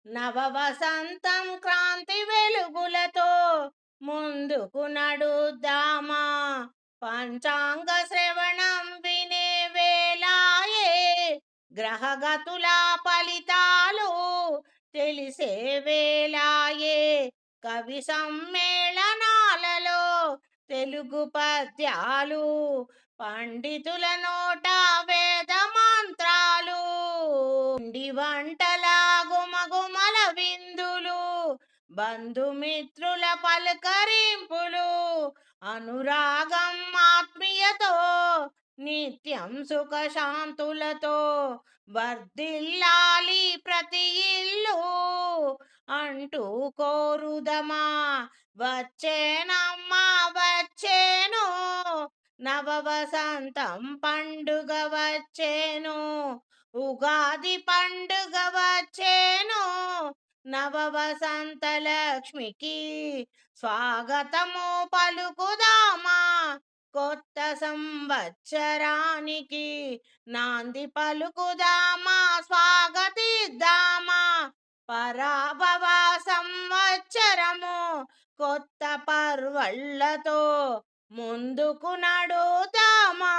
నవ వసంతం క్రాంతి వెలుగులతో ముందుకు నడుద్దామా. పంచాంగ శ్రవణం వినే వేళాయే, గ్రహగతుల ఫలితాలు తెలిసే వేళాయే. కవి సమ్మేళనాలలో తెలుగు పద్యాలు, పండితుల నోట వేద మంత్రాలు, పిండి వంటల గుమగుమల విందులు, బంధుమిత్రుల పలకరింపులు, అనురాగం ఆత్మీయతో నిత్యం సుఖ శాంతులతో వర్ధిల్లాలి ప్రతి ఇల్లు అంటూ కోరుదమా. వచ్చేనమ్మా వచ్చేను, నవ వసంతం పండుగ వచ్చేను. ఉగాది పండుగ వచ్చేను, నవ వసంత లక్ష్మికి స్వాగతము పలుకుదామా. కొత్త సంవత్సరానికి నాంది పలుకుదామా, స్వాగతిద్దామా. పరాభవ సంవత్సరము కొత్త పర్వళ్ళతో ముందుకు నడుదామా.